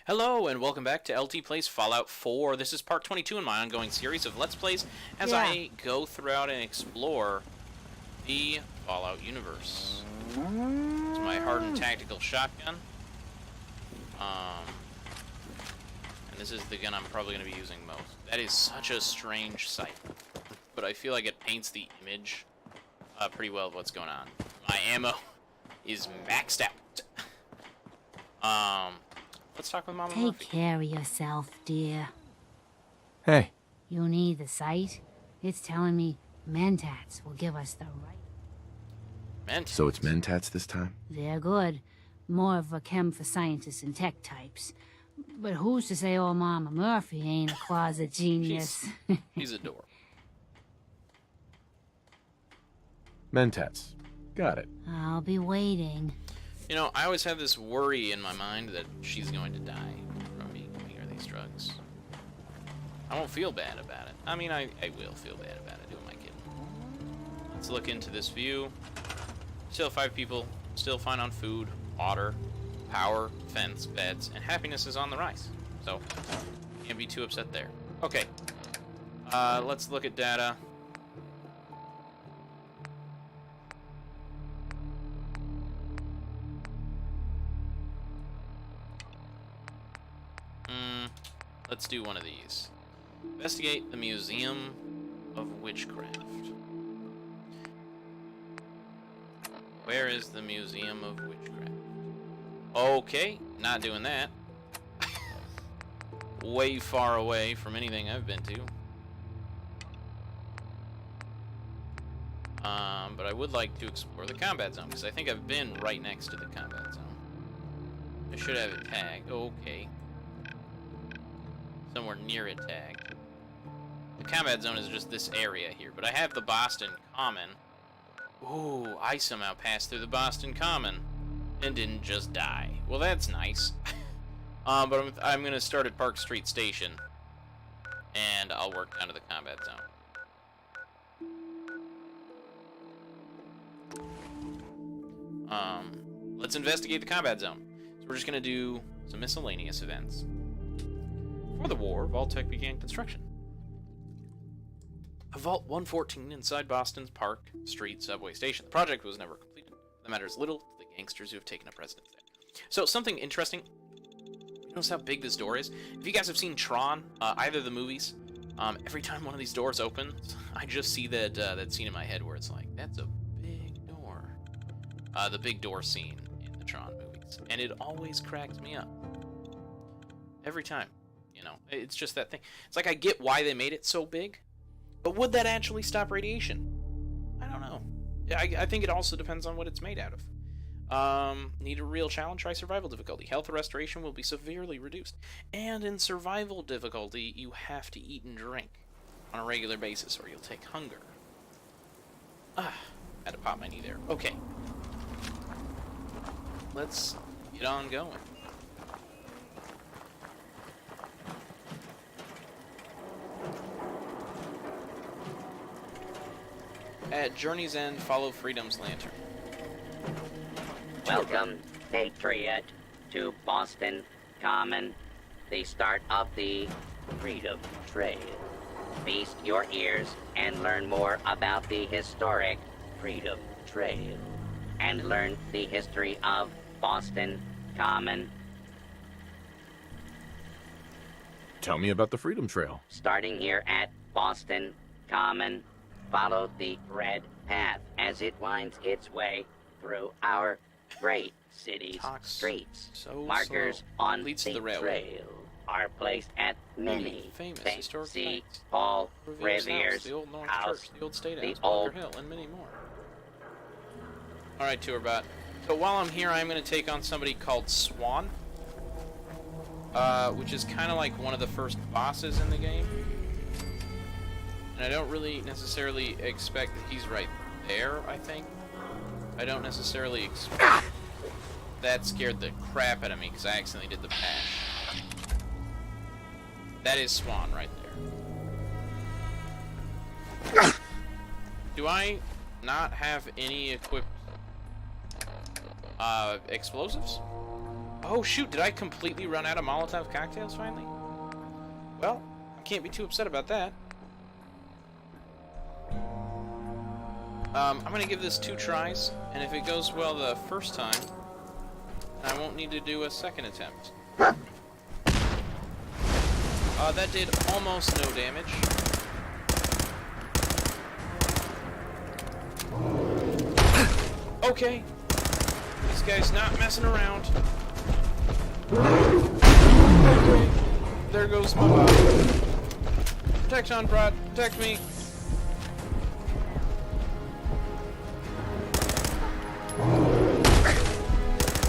Hello and welcome back to LT Plays Fallout 4. This is part 22 in my ongoing series of Let's Plays as I go throughout and explore the Fallout universe. It's my hardened tactical shotgun. And this is the gun I'm probably going to be using most. That is such a strange sight, but I feel like it paints the image pretty well of what's going on. My ammo is maxed out. Let's talk with Mama Murphy. Take care of yourself, dear. Hey. You need the site? It's telling me Mentats will give us the right. Mentats? So it's Mentats this time? They're good. More of a chem for scientists and tech types. But who's to say old Mama Murphy ain't a closet genius? She's adorable. Mentats. Got it. I'll be waiting. You know, I always have this worry in my mind that she's going to die from me giving her these drugs. I won't feel bad about it. I mean, I will feel bad about it. Who am I kidding? Let's look into this view. Still 5 people. Still fine on food, water, power, fence, beds, and happiness is on the rise. So, can't be too upset there. Okay. Let's look at data. Let's do one of these. Investigate the Museum of Witchcraft. Where is the Museum of Witchcraft? Okay, not doing that. Way far away from anything I've been to. But I would like to explore the combat zone, because I think I've been right next to the combat zone. I should have it tagged. Okay. Somewhere near it tagged. The combat zone is just this area here, but I have the Boston Common. Ooh, I somehow passed through the Boston Common and didn't just die. Well, that's nice. But I'm gonna start at Park Street Station, and I'll work down to the combat zone. Let's investigate the combat zone. So we're just gonna do some miscellaneous events. Before the war, Vault-Tec began construction. A Vault 114 inside Boston's Park Street subway station. The project was never completed. That matters little to the gangsters who have taken up residence there. So, something interesting. Notice how big this door is? If you guys have seen Tron, either of the movies, every time one of these doors opens, I just see that scene in my head where it's like, that's a big door. The big door scene in the Tron movies. And it always cracks me up. Every time. You know, it's just that thing. It's like I get why they made it so big, but would that actually stop radiation? I don't know. I think it also depends on what it's made out of. Need a real challenge? Try survival difficulty. Health restoration will be severely reduced. And in survival difficulty, you have to eat and drink on a regular basis or you'll take hunger. Had to pop my knee there. Okay. Let's get on going. At Journey's End, follow Freedom's lantern. Welcome, Patriot, to Boston Common, the start of the Freedom Trail. Feast your ears and learn more about the historic Freedom Trail, and learn the history of Boston Common. Tell me about the Freedom Trail. Starting here at Boston Common, follow the red path as it winds its way through our great city's streets. Markers on the trail are placed at many famous St. Paul Revere's the old North house, Church, the old State House, the Bunker old Hill, and many more. Alright, Tourbot. So while I'm here, I'm going to take on somebody called Swan, which is kind of like one of the first bosses in the game. And I don't really necessarily expect that he's right there, I think. I don't necessarily expect... That scared the crap out of me because I accidentally did the bash. That is Swan right there. Do I not have any equipped explosives? Oh shoot, did I completely run out of Molotov cocktails finally? Well, I can't be too upset about that. I'm gonna give this 2 tries, and if it goes well the first time, I won't need to do a second attempt. That did almost no damage. Okay. This guy's not messing around. Okay. There goes my body. Protection, Prod. Protect me.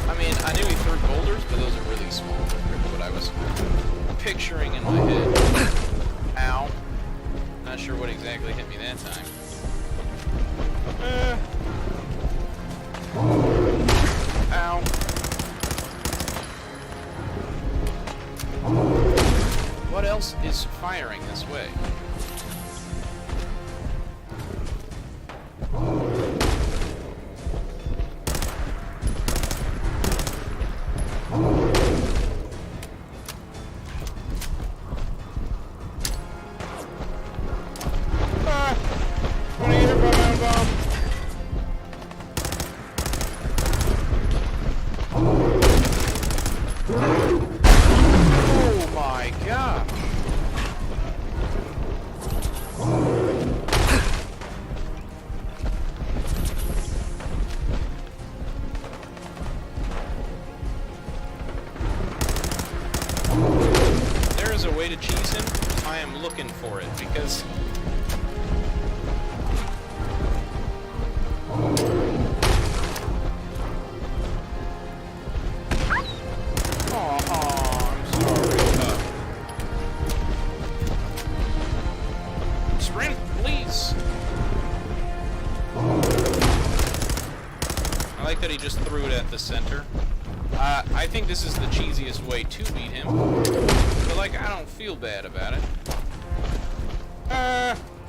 I mean, I knew he threw boulders, but those are really small compared to what I was picturing in my head. Ow. Not sure what exactly hit me that time. Ow. What else is firing this way? For it because I'm sorry. Sprint, please. I like that he just threw it at the center. I think this is the cheesiest way to beat him, but like I don't feel bad about it.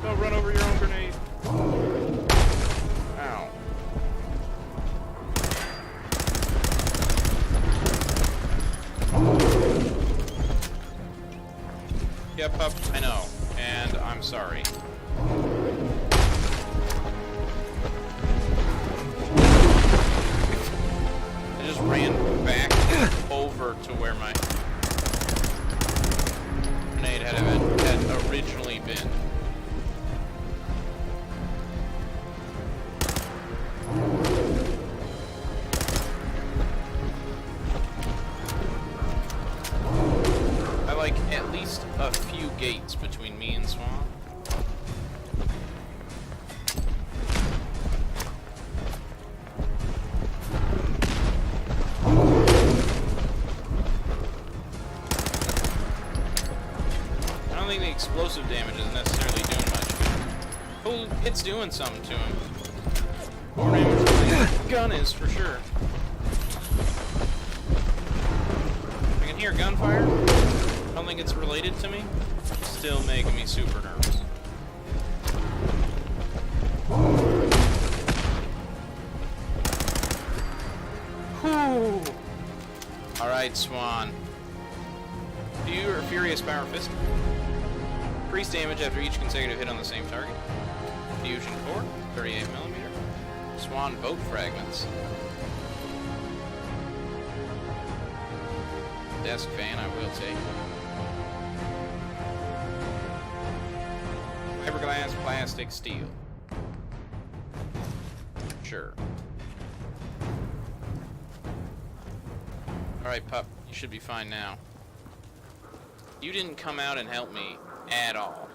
Don't run over your own grenade. Ow. Yep, pup, I know. And I'm sorry. I just ran back over to where my grenade had originally been. I like at least a few gates between me and Swan. I don't think the explosive damage is necessarily doing much. Oh, it's doing something to him. More damage than the gun is, for sure. I can hear gunfire. I don't think it's related to me. Still making me super nervous. Whew. Alright, Swan. Do you or Furious Power Fist? Increase damage after each consecutive hit on the same target. Fusion Core, 38mm. Swan boat fragments. Desk fan, I will take. Fiberglass, plastic, steel. Sure. Alright, pup. You should be fine now. You didn't come out and help me at all.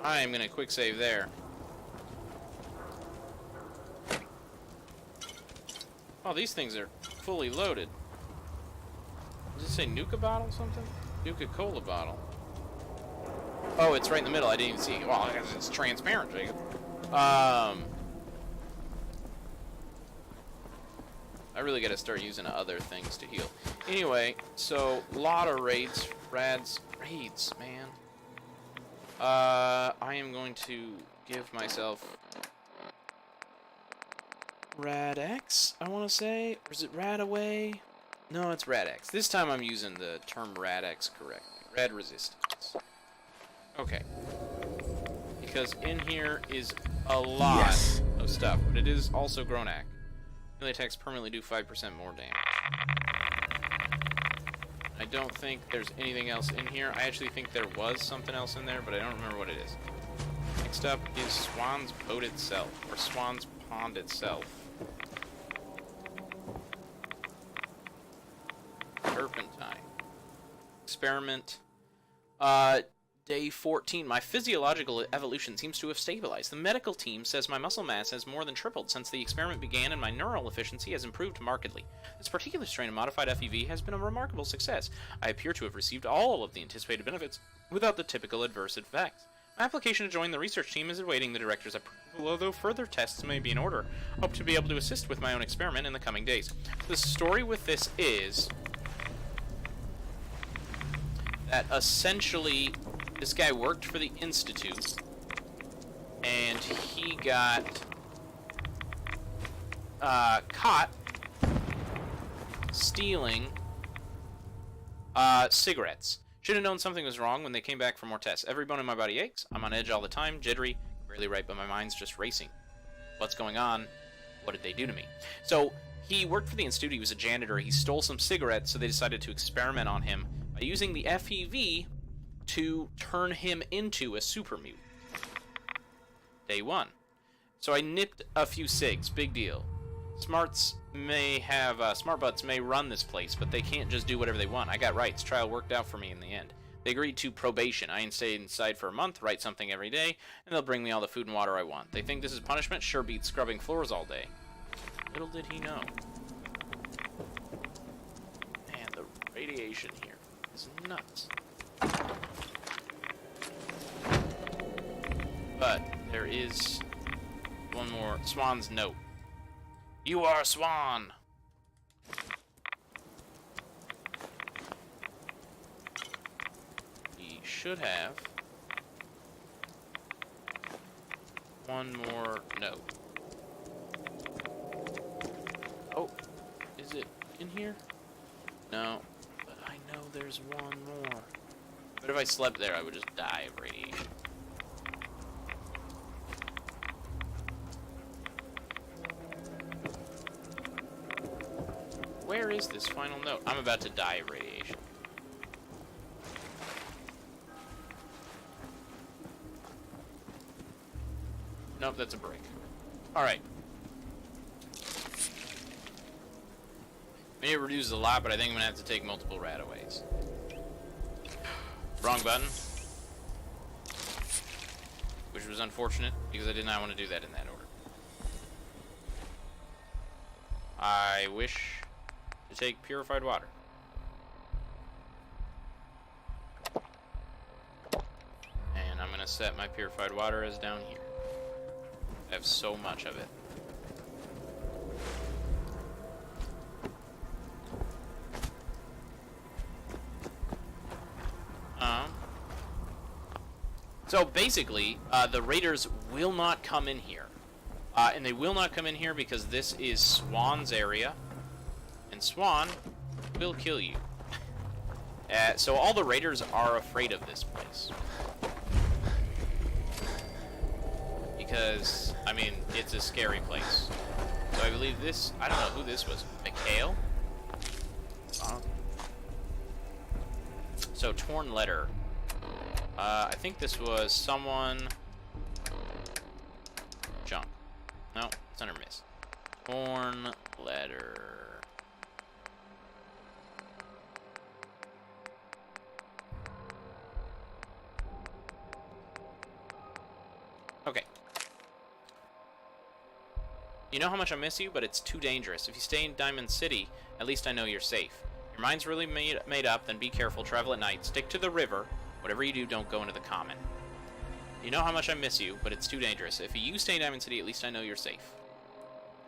I am gonna quick save there. Oh, these things are fully loaded. Does it say Nuka bottle something? Nuka-Cola bottle. Oh, it's right in the middle. I didn't even see. Well, it's transparent, Jacob. I really gotta start using other things to heal. Anyway, so a lot of raids, man. I am going to give myself Rad-X, I want to say. Or is it Rad-Away? No, it's Rad-X. This time I'm using the term Rad-X correctly. Rad resistance. Okay. Because in here is a lot of stuff, but it is also Gronak. Melee attacks permanently do 5% more damage. I don't think there's anything else in here. I actually think there was something else in there, but I don't remember what it is. Next up is Swan's Boat itself, or Swan's Pond itself. Turpentine. Experiment. Day 14. My physiological evolution seems to have stabilized. The medical team says my muscle mass has more than tripled since the experiment began, and my neural efficiency has improved markedly. This particular strain of modified FEV has been a remarkable success. I appear to have received all of the anticipated benefits without the typical adverse effects. My application to join the research team is awaiting the director's approval, although further tests may be in order. I hope to be able to assist with my own experiment in the coming days. The story with this is that essentially this guy worked for the Institute, and he got caught stealing cigarettes. Should have known something was wrong when they came back for more tests. Every bone in my body aches. I'm on edge all the time, jittery, barely right, but my mind's just racing. What's going on? What did they do to me? So, he worked for the Institute. He was a janitor. He stole some cigarettes, so they decided to experiment on him by using the FEV to turn him into a super mutant. Day 1. So I nipped a few cigs. Big deal. Smart butts may run this place, but they can't just do whatever they want. I got rights. Trial worked out for me in the end. They agreed to probation. I stayed inside for a month, write something every day, and they'll bring me all the food and water I want. They think this is punishment? Sure beats scrubbing floors all day. Little did he know. Man, the radiation here is nuts. But there is one more. Swan's note. You are a swan. He should have one more note. Oh, is it in here? No, but I know there's one more. But if I slept there, I would just die of radiation. Where is this final note? I'm about to die of radiation. Nope, that's a break. Alright. Maybe it reduces a lot, but I think I'm going to have to take multiple rataways. Wrong button. Which was unfortunate, because I did not want to do that in that order. I wish to take purified water. And I'm going to set my purified water as down here. I have so much of it. So basically, the raiders will not come in here. And they will not come in here because this is Swan's area. And Swan will kill you. So all the raiders are afraid of this place. Because, I mean, it's a scary place. So I believe this, I don't know who this was. Mikhail? So, torn letter. I think this was someone... Junk. No, it's under miss. Torn letter. Okay. You know how much I miss you, but it's too dangerous. If you stay in Diamond City, at least I know you're safe. Your mind's really made up, then be careful, travel at night, stick to the river. Whatever you do, don't go into the common. You know how much I miss you, but it's too dangerous. If you stay in Diamond City, at least I know you're safe.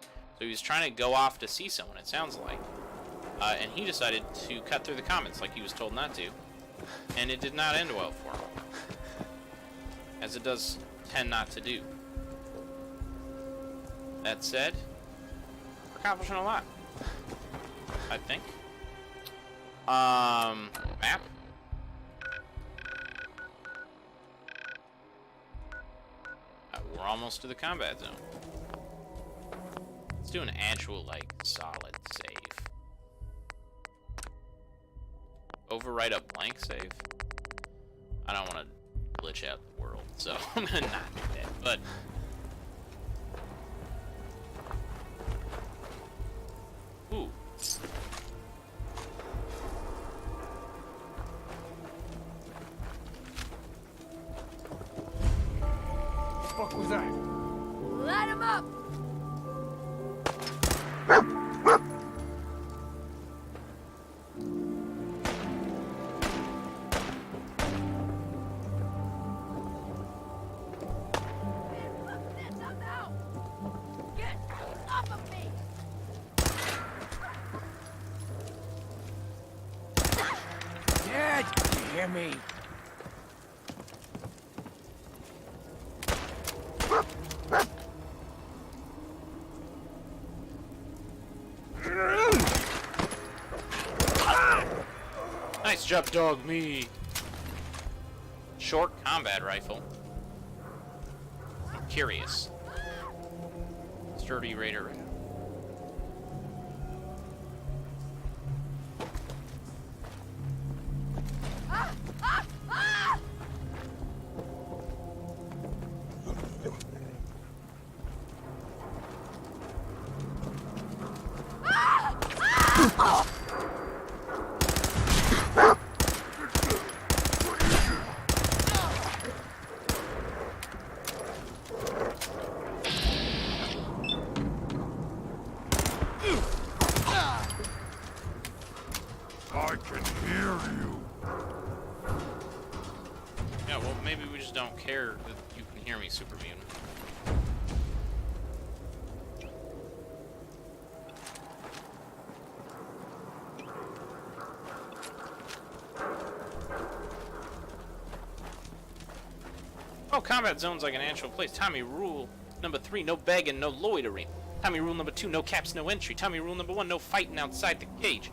So he was trying to go off to see someone, it sounds like. And he decided to cut through the comments like he was told not to. And it did not end well for him. As it does tend not to do. That said, accomplishing a lot. I think. Map. We're almost to the combat zone. Let's do an actual, like, solid save. Overwrite a blank save? I don't want to glitch out the world, so I'm gonna not do that, but... Ooh. What was that? Light him up! Dad, can you hear me? Nice job, dog me. Short combat rifle. I'm curious. Sturdy raider. I can hear you. Yeah, well, maybe we just don't care that you can hear me, Super Mutant. Oh, combat zone's like an actual place. Tommy rule number 3, no begging, no loitering. Tommy rule number 2, no caps, no entry. Tommy rule number 1, no fighting outside the cage.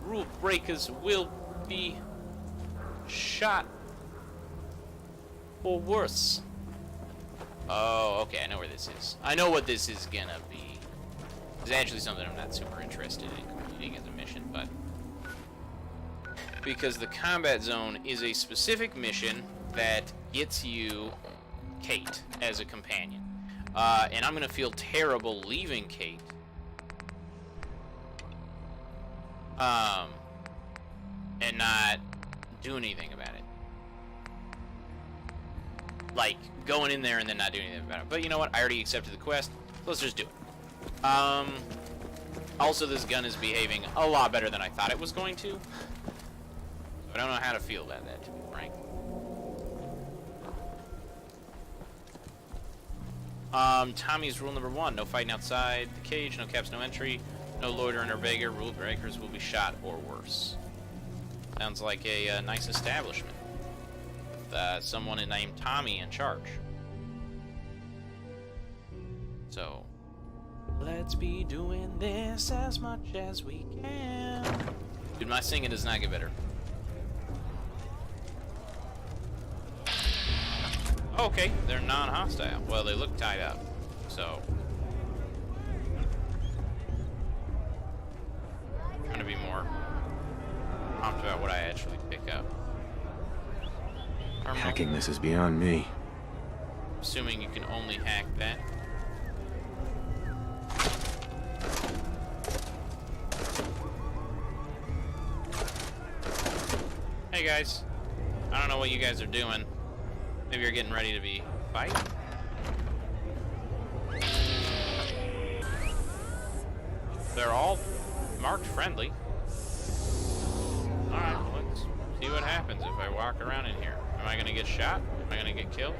Rule breakers will be shot or worse. Oh, okay, I know where this is. I know what this is gonna be. It's actually something I'm not super interested in completing as a mission, but... because the combat zone is a specific mission that gets you Kate as a companion. And I'm gonna feel terrible leaving Kate. And not do anything about it. Like, going in there and then not doing anything about it. But you know what? I already accepted the quest. So let's just do it. Also, this gun is behaving a lot better than I thought it was going to. So I don't know how to feel about that, to be frank. Tommy's rule number 1, no fighting outside the cage, no caps, no entry, no loitering or beggar, rule breakers will be shot or worse. Sounds like a nice establishment. With someone named Tommy in charge. So, let's be doing this as much as we can. Dude, my singing does not get better. Okay, they're non-hostile. Well, they look tied up, so... I'm gonna be more pumped about what I actually pick up. Hacking this is beyond me. Assuming you can only hack that. Hey guys. I don't know what you guys are doing. Maybe you're getting ready to be fight? They're all marked friendly. Alright, well, let's see what happens if I walk around in here. Am I gonna get shot? Am I gonna get killed?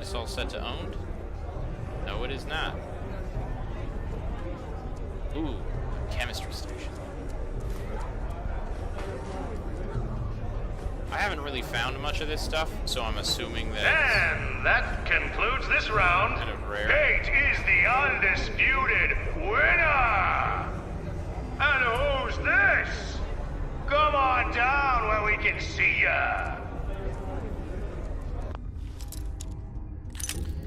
Is this all set to owned? No, it is not. Ooh, chemistry station. I haven't really found much of this stuff, so I'm assuming that... And that concludes this round. Kind of rare. Kate is the undisputed Winner! And who's this? Come on down where we can see ya.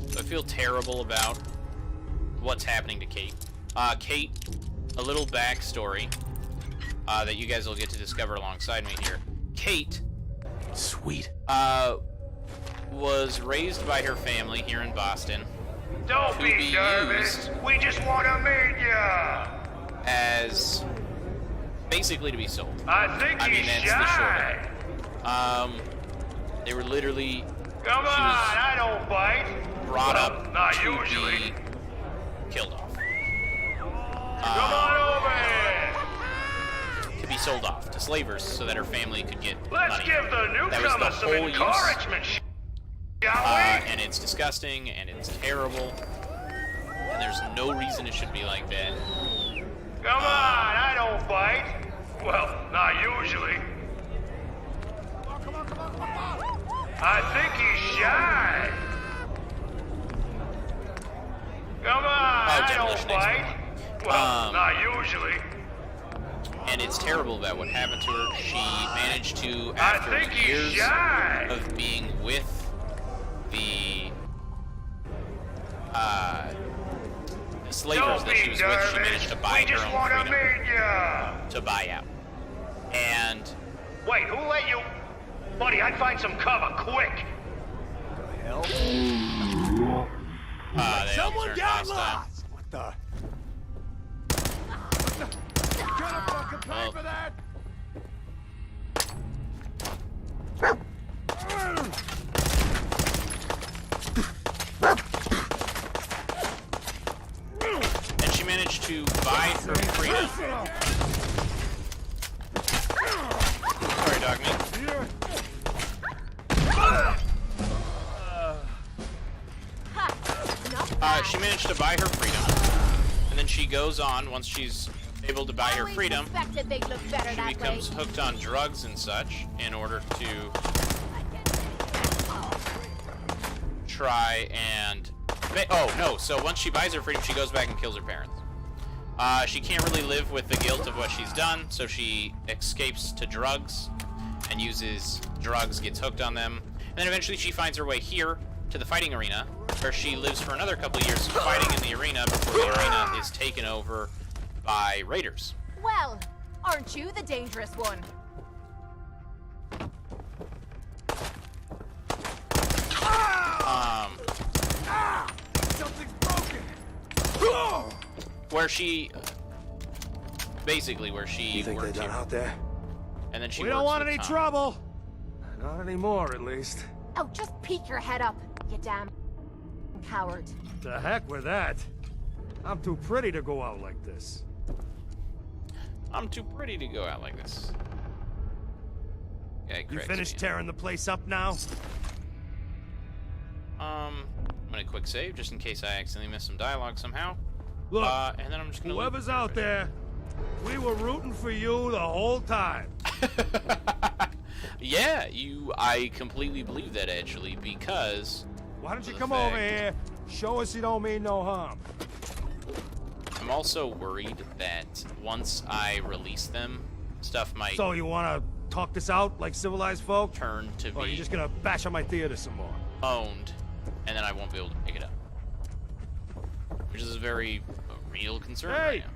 So I feel terrible about what's happening to Kate. Kate, a little backstory that you guys will get to discover alongside me here. Kate, Sweet. was raised by her family here in Boston Don't to be be nervous. used We just want to meet ya. as basically to be sold. I think I mean, he's that's the short shy. of it. They were literally Come she on, was I don't bite. brought Well, up not to usually. be killed off. Come on over here. To be sold off to slavers so that her family could get Let's money. give the That was the newcomer some whole use. encouragement, shall we? And it's disgusting and it's terrible. And there's no reason it should be like that. Come on, I don't bite. Well, not usually. I think he's shy. Come on, I demolition don't bite. Well, not usually. And it's terrible about what happened to her. She managed to, I after think he's years shy. of being with the slavers Don't that she be was with, she nervous. managed to buy We just her own want to freedom meet ya. to buy out. And Wait, who let you? Buddy, I'd find some cover quick. they all turned hostile. What the? Well, For that? and she managed to buy her freedom. Sorry, dog meat. She managed to buy her freedom, and then she goes on, once she's able to buy her freedom, she becomes hooked on drugs and such in order to try and... Oh, no, so once she buys her freedom, she goes back and kills her parents. She can't really live with the guilt of what she's done, so she escapes to drugs and uses drugs, gets hooked on them, and then eventually she finds her way here to the fighting arena, where she lives for another couple years fighting in the arena before the arena is taken over by raiders. Well, aren't you the dangerous one? Something's broken. Where she... Basically, where she You think they're worked done here. out there? And then she We don't works want with any Tom. trouble. Not anymore, at least. Oh, just peek your head up, you damn coward. The heck with that. I'm too pretty to go out like this. I'm too pretty to go out like this. Yeah, You finished tearing the place up now? I'm gonna quick save just in case I accidentally missed some dialogue somehow. Look, And then I'm just gonna whoever's leave out there, we were rooting for you the whole time. Yeah, I completely believe that actually, because Why don't you the come fact- over here, show us you don't mean no harm. I'm also worried that once I release them, stuff might So you wanna talk this out like civilized folk? turn to Or are be you just gonna bash on my theater some more? owned, and then I won't be able to pick it up. Which is a very real concern Hey! right now.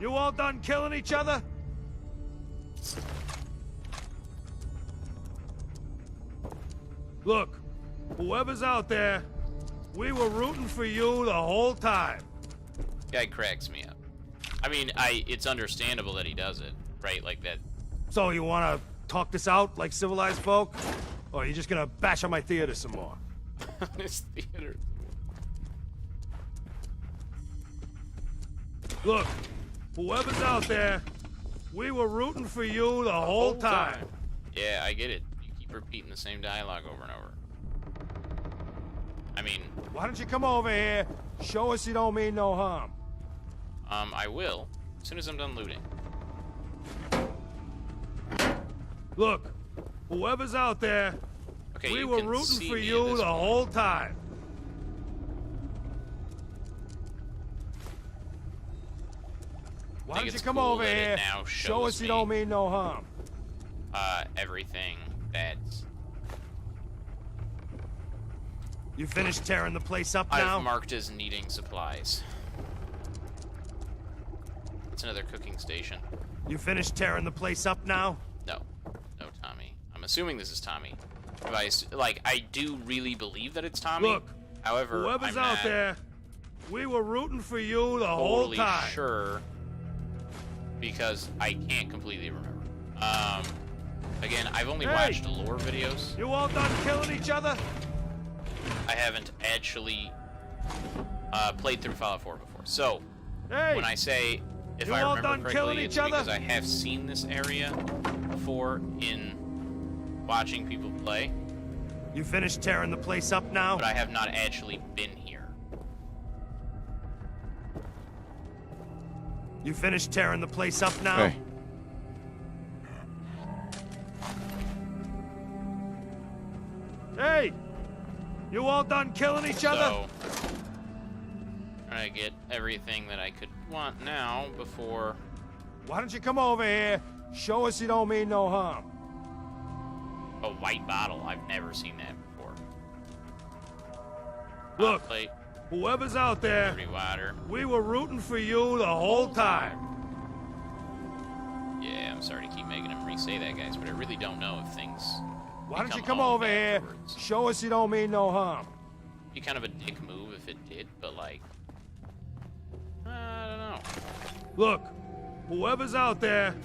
You all done killing each other? Look, whoever's out there, we were rooting for you the whole time. Guy cracks me up. I mean, it's understandable that he does it, right? Like that. So you wanna talk this out like civilized folk? Or are you just gonna bash on my theater some more? This theater. Look, whoever's out there, we were rooting for you the whole time. Yeah, I get it. You keep repeating the same dialogue over and over. I mean, Why don't you come over here, show us you don't mean no harm? I will as soon as I'm done looting. Look, whoever's out there, Okay, we you were can rooting see for me at you this the point. whole time. Whole time. Whole time. Yeah, I get it. You keep repeating the same dialogue over and over. I mean, why don't you come over here, show us you don't mean no harm? I will as soon as I'm done looting. Okay, you can see me at this point. Look, whoever's out there, we were rooting for you the whole time. I think don't it's you come cool over that here? it now shows Show us you me, don't mean no harm. everything that's... You finished tearing the place up now? I've marked as needing supplies. It's another cooking station. You finished tearing the place up now? No. No, Tommy. I'm assuming this is Tommy. I do really believe that it's Tommy. Look, however, whoever's I'm out not there, we were rooting for you the whole totally time. sure because I can't completely remember. Again, I've only watched lore videos. You all done killing each other? I haven't actually played through Fallout 4 before. So, when I say, if I remember correctly, it's because I have seen this area before in watching people play. You finished tearing the place up now? But I have not actually been here. You finished tearing the place up now? Hey. Hey! You all done killing each other? So, trying to get everything that I could want now before... Why don't you come over here? Show us you don't mean no harm. A white bottle. I've never seen that before. Look, Plate, whoever's out there, dirty water. we were rooting for you the whole time. Yeah, I'm sorry to keep making him re-say that, guys, but I really don't know if things... Why don't you become come over owned here? afterwards. Show us you don't mean no harm. Be kind of a dick move if it did, but like... I don't know. Look, whoever's out there,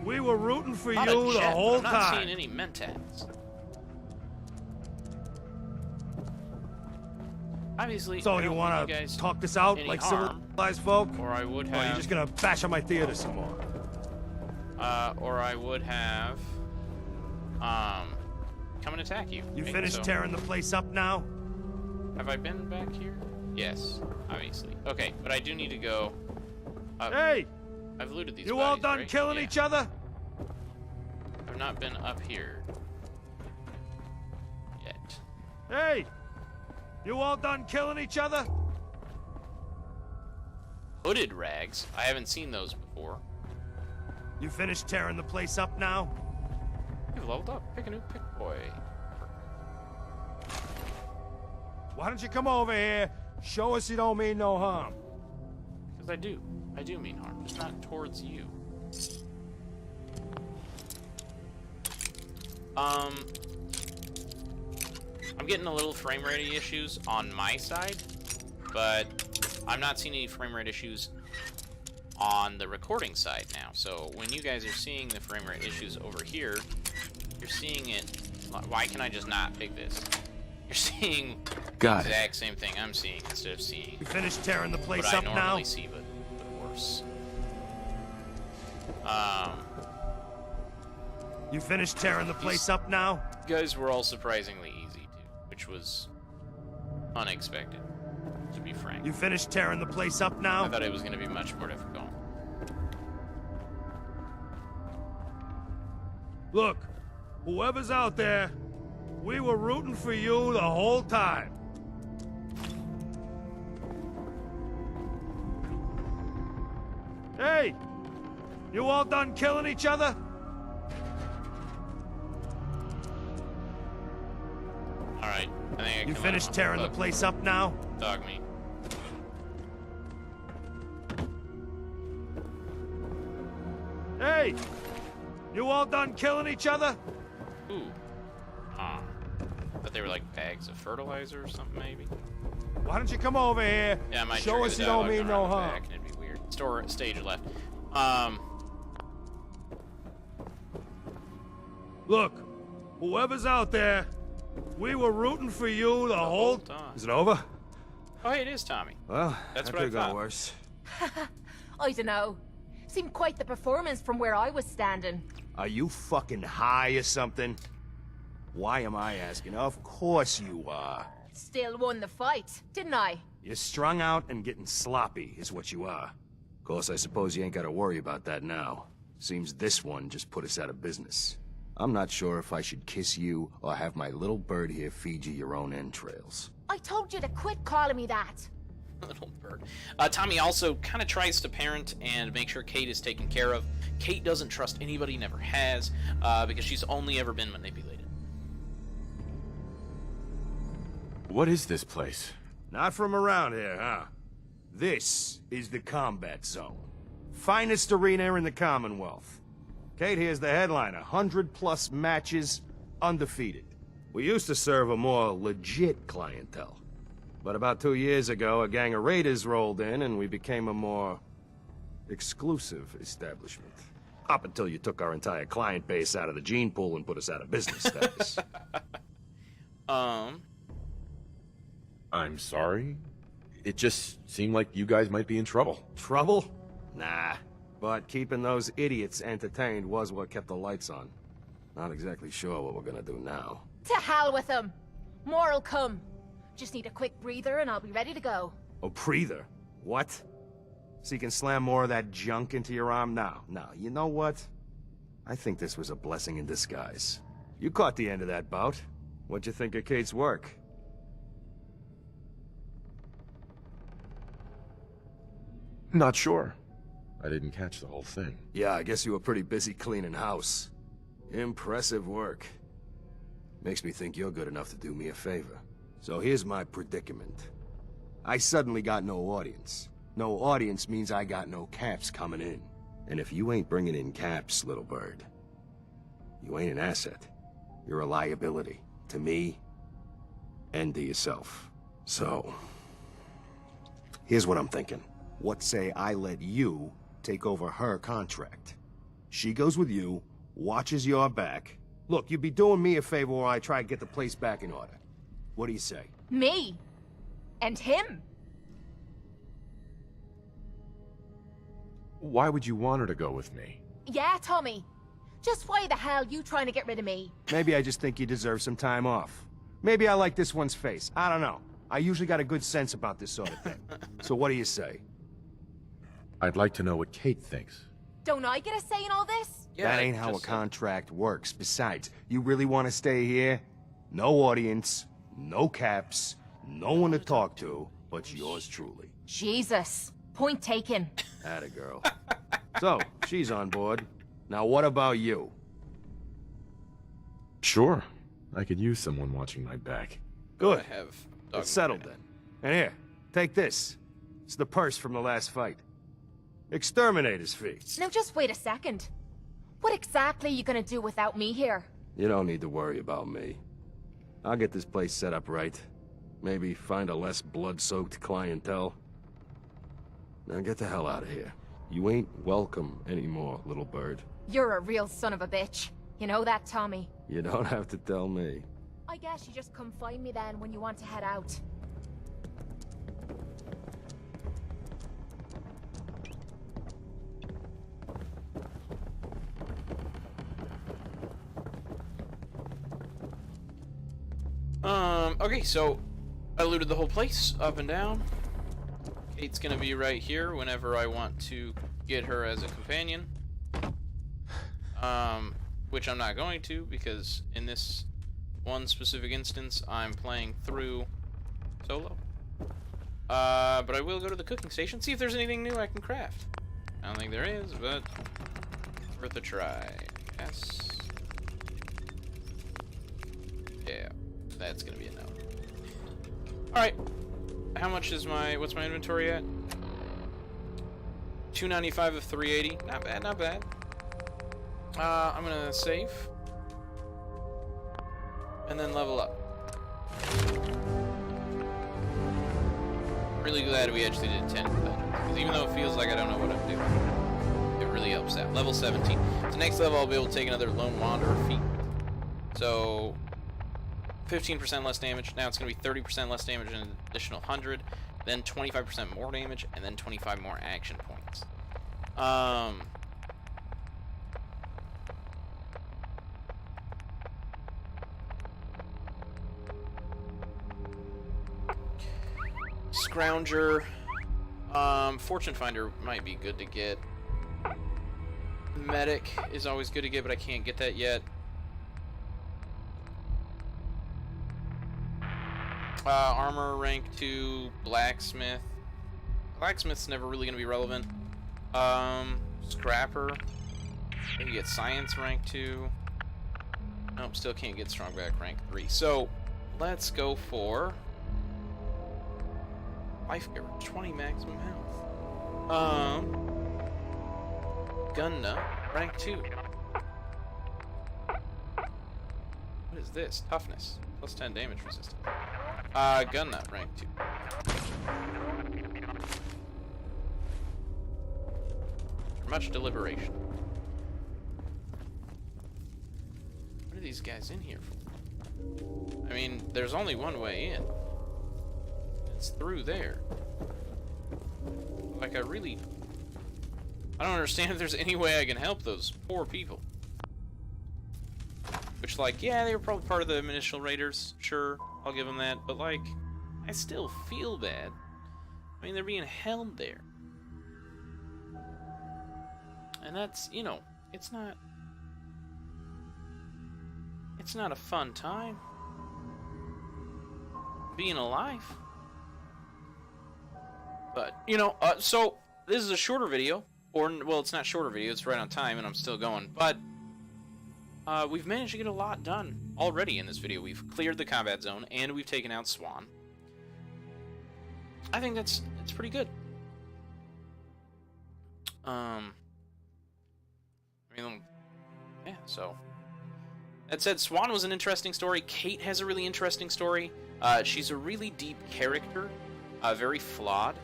we were rooting for Not you a the jet, whole but I'm not time. seeing any mentats. Obviously, So I you don't want mean you to guys talk this out any like harm, civilized folk? or I would Or are you have... just gonna bash on my theater some more? or I would have... come and attack you. You right? finished So, tearing the place up now? have I been back here? Yes, obviously. Okay, but I do need to go up. Hey! I've looted these You all bodies, done right? killing Yeah. each other? I've not been up here yet. Hey! You all done killing each other? Hooded rags? I haven't seen those before. You finished tearing the place up now? You've leveled up. Pick a new pick boy. Why don't you come over here? Show us you don't mean no harm. Because I do. I do mean harm. Just not towards you. I'm getting a little frame rate issues on my side, but I'm not seeing any frame rate issues on the recording side now. So when you guys are seeing the frame rate issues over here, you're seeing it. Why can I just not pick this? You're seeing the exact same thing I'm seeing instead of seeing You finished tearing the place what I up now? normally see, but worse. You finished tearing the place up now? Guys were all surprisingly easy too, which was unexpected, to be frank. You finished tearing the place up now? I thought it was going to be much more difficult. Look, whoever's out there, we were rooting for you the whole time. Hey! You all done killing each other? Alright, I think I You come finished out. tearing the Look, place up now? Dog meat. Hey! You all done killing each other? Ooh. Thought they were like bags of fertilizer or something, maybe. Why don't you come over here? Yeah, I might Show trigger us the you don't dialogue mean going no around the harm. back, and it'd be weird. Stage left. Look, whoever's out there, we were rooting for you the whole time. Is it over? Oh, hey, it is Tommy. Well, That's that what I could've gone thought. worse. I don't know. Seemed quite the performance from where I was standing. Are you fucking high or something? Why am I asking? Of course you are. Still won the fight, didn't I? You're strung out and getting sloppy, is what you are. Of course, I suppose you ain't gotta worry about that now. Seems this one just put us out of business. I'm not sure if I should kiss you or have my little bird here feed you your own entrails. I told you to quit calling me that. Little bird. Tommy also kind of tries to parent and make sure Kate is taken care of. Kate doesn't trust anybody, never has, because she's only ever been manipulated. What is this place? Not from around here, huh? This is the combat zone. Finest arena in the Commonwealth. Kate here's the headliner. 100+ matches, undefeated. We used to serve a more legit clientele. But about 2 years ago, a gang of raiders rolled in, and we became a more exclusive establishment. Up until you took our entire client base out of the gene pool and put us out of business, that is. I'm sorry. It just seemed like you guys might be in trouble. Trouble? Nah. But keeping those idiots entertained was what kept the lights on. Not exactly sure what we're gonna do now. To hell with them. More'll come. Just need a quick breather and I'll be ready to go. A breather? What? So you can slam more of that junk into your arm now? No, you know what? I think this was a blessing in disguise. You caught the end of that bout. What'd you think of Kate's work? Not sure. I didn't catch the whole thing. Yeah, I guess you were pretty busy cleaning house. Impressive work. Makes me think you're good enough to do me a favor. So here's my predicament. I suddenly got no audience. No audience means I got no caps coming in. And if you ain't bringing in caps, little bird, you ain't an asset. You're a liability. To me, and to yourself. So, here's what I'm thinking. What say I let you take over her contract? She goes with you, watches your back. Look, you'd be doing me a favor while I try to get the place back in order. What do you say? Me? And him? Why would you want her to go with me? Yeah, Tommy. Just why the hell you trying to get rid of me? Maybe I just think you deserve some time off. Maybe I like this one's face. I don't know. I usually got a good sense about this sort of thing. So what do you say? I'd like to know what Kate thinks. Don't I get a say in all this? That ain't how a contract works. Besides, you really want to stay here? No audience, no caps, no one to talk to, but yours truly. Jesus. Point taken. Atta girl. So, she's on board. Now what about you? Sure. I could use someone watching my back. Good. I have It's settled then. And here, take this. It's the purse from the last fight. Exterminator's fee. Now just wait a second. What exactly are you gonna do without me here? You don't need to worry about me. I'll get this place set up right. Maybe find a less blood-soaked clientele. Now get the hell out of here. You ain't welcome anymore, little bird. You're a real son of a bitch. You know that, Tommy? You don't have to tell me. I guess you just come find me then when you want to head out. Okay, so I looted the whole place, up and down. Kate's gonna be right here whenever I want to get her as a companion. Which I'm not going to, because in this one specific instance, I'm playing through solo. But I will go to the cooking station, see if there's anything new I can craft. I don't think there is, but it's worth a try. Yes. Yeah, that's gonna be a no. Alright. How much is what's my inventory at? 295 of 380. Not bad, not bad. I'm gonna save. And then level up. Really glad we actually did 10 because even though it feels like I don't know what I'm doing, it really helps out. Level 17. So next level I'll be able to take another Lone Wanderer feat. So 15% less damage. Now it's going to be 30% less damage and an additional 100. Then 25% more damage, and then 25 more action points. Scrounger. Fortune Finder might be good to get. Medic is always good to get, but I can't get that yet. Armor rank 2, blacksmith. Blacksmith's never really going to be relevant. Scrapper. Maybe get Science rank 2. Nope, still can't get Strong Back rank 3. So, let's go for... Life Giver, 20 maximum health. Gun Nut, rank 2. What is this? Toughness. Plus 10 damage resistance. Gun Nut, rank 2. For much deliberation. What are these guys in here for? I mean, there's only one way in. It's through there. Like, I don't understand if there's any way I can help those poor people. Which, like, yeah, they were probably part of the initial raiders. Sure, I'll give them that. But, like, I still feel bad. I mean, they're being held there. And that's, you know, it's not a fun time. Being alive. But, you know, so, this is a shorter video. Or, well, it's not shorter video, it's right on time, and I'm still going. But, we've managed to get a lot done already in this video. We've cleared the combat zone, and we've taken out Swan. I think it's pretty good. I mean, yeah, so... That said, Swan was an interesting story. Kate has a really interesting story. She's a really deep character. Very flawed.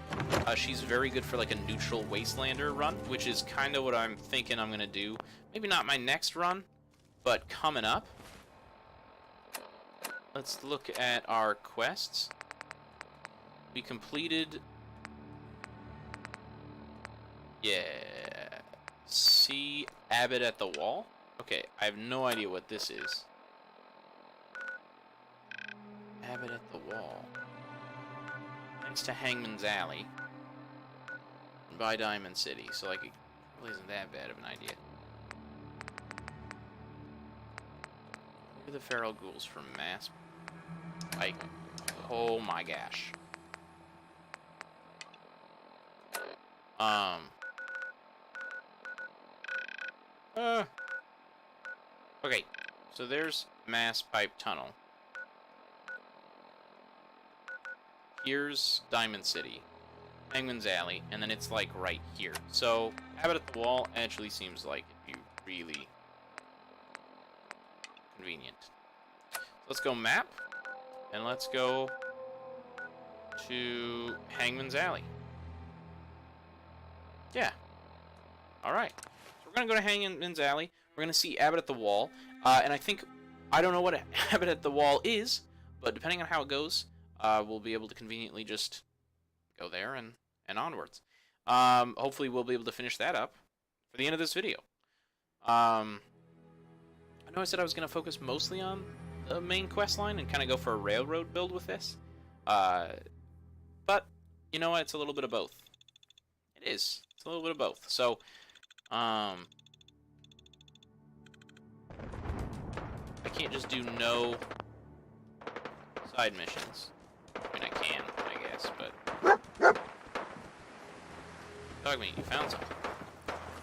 She's very good for like a neutral Wastelander run, which is kind of what I'm thinking I'm going to do. Maybe not my next run, but coming up. Let's look at our quests. We completed... Yeah... See Abbott at the Wall? Okay, I have no idea what this is. Abbott at the Wall. Next to Hangman's Alley. And by Diamond City, so like it really isn't that bad of an idea. Who are the feral ghouls from Mass? Like, oh my gosh. Okay, so there's Mass Pipe Tunnel. Here's Diamond City, Hangman's Alley, and then it's like right here. So, Abbott at the Wall actually seems like it'd be really convenient. So let's go map, and let's go to Hangman's Alley. Yeah. Alright. So we're going to go to Hangman's Alley. We're going to see Abbott at the Wall. And I don't know what Abbott at the Wall is, but depending on how it goes, we'll be able to conveniently just go there and onwards. Hopefully we'll be able to finish that up for the end of this video. I know I said I was going to focus mostly on the main quest line and kind of go for a railroad build with this. But, you know what? It's a little bit of both. It is. It's a little bit of both. So, I can't just do no side missions. I mean, I can, I guess, but... Dogmeat, you found something.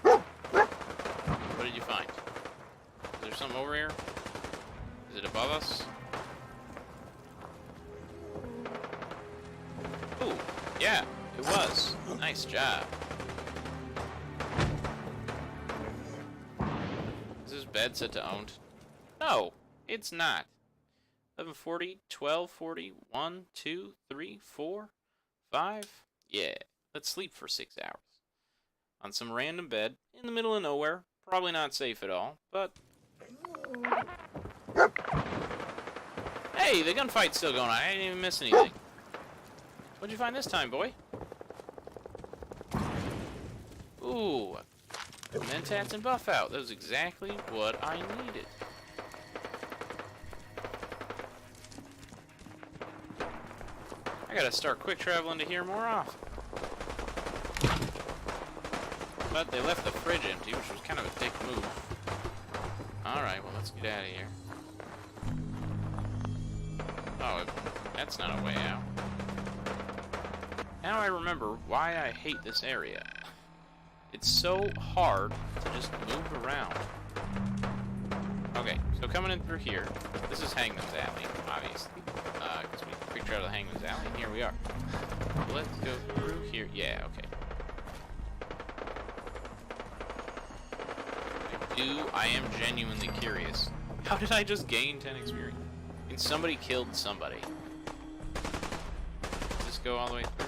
What did you find? Is there something over here? Is it above us? Ooh, yeah, it was. Nice job. Is this bed set to owned? No, it's not. 11:40, 12:40, 1, 2, 3, 4, 5. Yeah, let's sleep for 6 hours. On some random bed in the middle of nowhere. Probably not safe at all, but... Hey, the gunfight's still going on. I didn't even miss anything. What'd you find this time, boy? Ooh, Mentats and Buff Out. That was exactly what I needed. I gotta start quick traveling to here more often. But they left the fridge empty, which was kind of a dick move. Alright, well, let's get out of here. Oh, that's not a way out. Now I remember why I hate this area. It's so hard to just move around. Okay, so coming in through here, this is Hangman's Alley, obviously. Because we picked out of the Hangman's Alley, and here we are. Let's go through here. Yeah, okay. I am genuinely curious. How did I just gain 10 experience? I mean, somebody killed somebody. Does this go all the way through?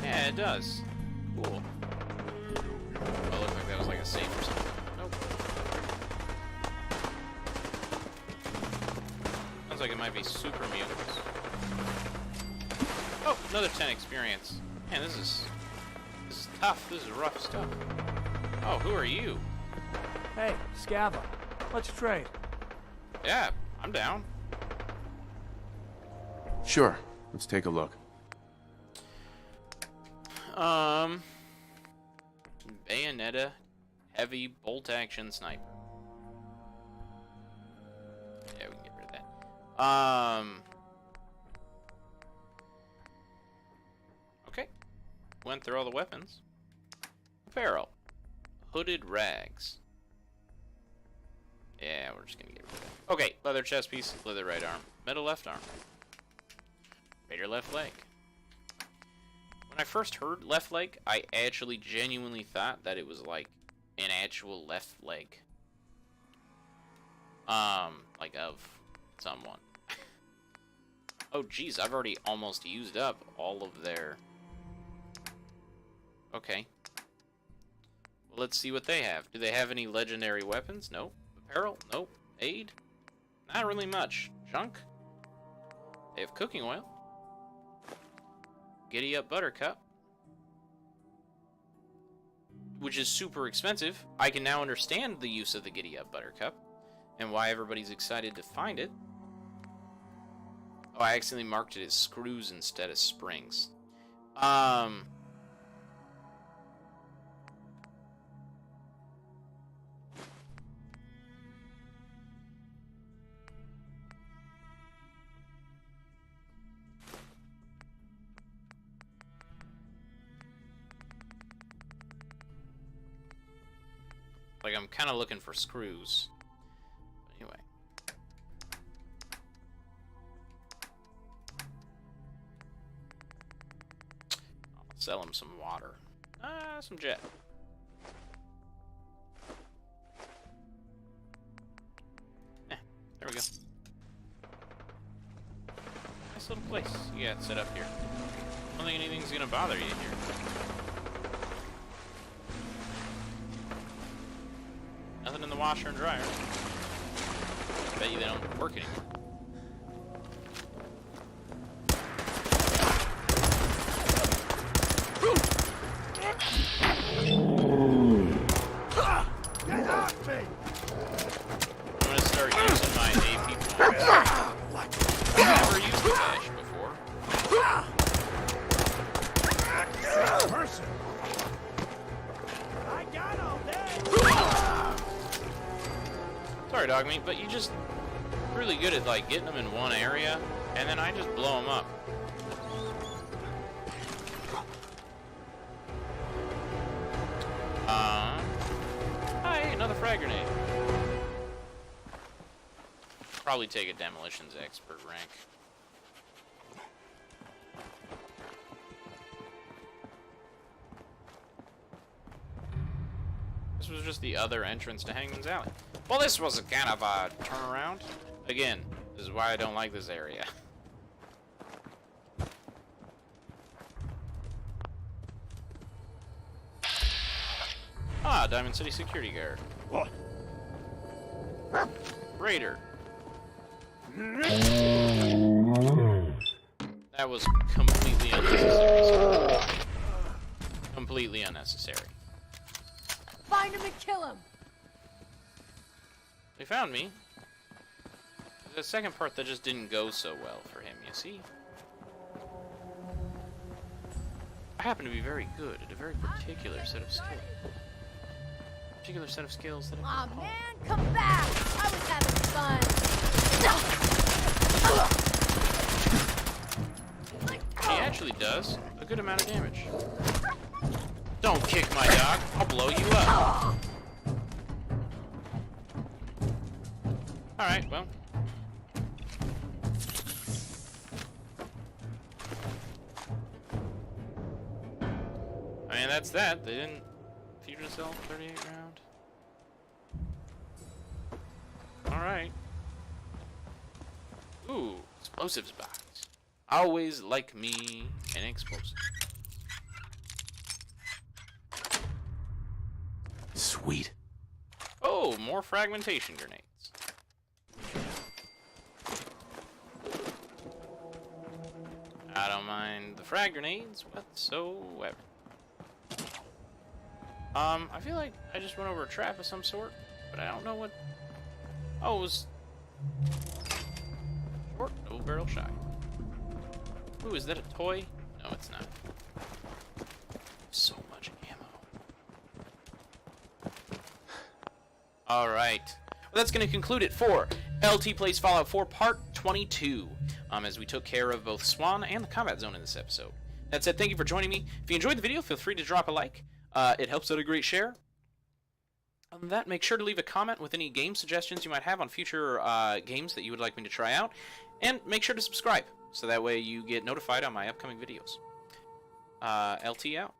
Yeah, it does. Cool. Oh, it looked like that was like a safe or something. Nope. Sounds like it might be super mutants. Oh, another 10 experience. Man, this is tough. This is rough stuff. Oh, who are you? Hey, Scava. Let's trade. Yeah, I'm down. Sure. Let's take a look. Bayonetta, heavy bolt action sniper. Yeah, we can get rid of that. Okay. Went through all the weapons. Barrel. Hooded rags. Yeah, we're just gonna get rid of that. Okay, leather chest piece, leather right arm, metal left arm. Raider left leg. When I first heard left leg, I actually genuinely thought that it was like an actual left leg. Like of someone. Oh geez, I've already almost used up all of their... Okay. Well, let's see what they have. Do they have any legendary weapons? Nope. Apparel? Nope. Aid? Not really much. Junk? They have cooking oil. Giddy Up Buttercup. Which is super expensive. I can now understand the use of the Giddy Up Buttercup. And why everybody's excited to find it. Oh, I accidentally marked it as screws instead of springs. Like, I'm kind of looking for screws. But anyway. I'll sell him some water. Some jet. There we go. Nice little place you got set up here. I don't think anything's gonna bother you here. Nothing in the washer and dryer. Bet you they don't work anymore. Get off me! I'm gonna start using my AP points. I've never used the dash before. Person! I got all day! Sorry, dog meat, but you just really good at like getting them in one area, and then I just blow them up. Hi, another frag grenade. Probably take a demolitions expert rank. This was just the other entrance to Hangman's Alley. Well, this was a kind of a turnaround. Again, this is why I don't like this area. Ah, Diamond City security guard. What? Raider. That was completely unnecessary. Completely unnecessary. Find him and kill him! They found me. There's a second part that just didn't go so well for him, you see? I happen to be very good at a very particular set of skills. Particular set of skills that Aw, I can man, come back! I was having fun! He actually does a good good amount of damage. Don't kick my dog. I'll blow you up. Alright, well. I mean, that's that. They didn't fusion cell 38 round. Alright. Ooh, explosives box. Always like me an explosive. Sweet. Oh, more fragmentation grenades. I don't mind the frag grenades whatsoever. I feel like I just went over a trap of some sort, but I don't know what. Oh, it was short, no barrel shot. Ooh, is that a toy? No, it's not. So much ammo. Alright. Well, that's going to conclude it for LT Plays Fallout 4 Part 22. As we took care of both Swan and the combat zone in this episode. That said, thank you for joining me. If you enjoyed the video, feel free to drop a like. It helps out a great share. Other than that, make sure to leave a comment with any game suggestions you might have on future games that you would like me to try out. And make sure to subscribe, so that way you get notified on my upcoming videos. LT out.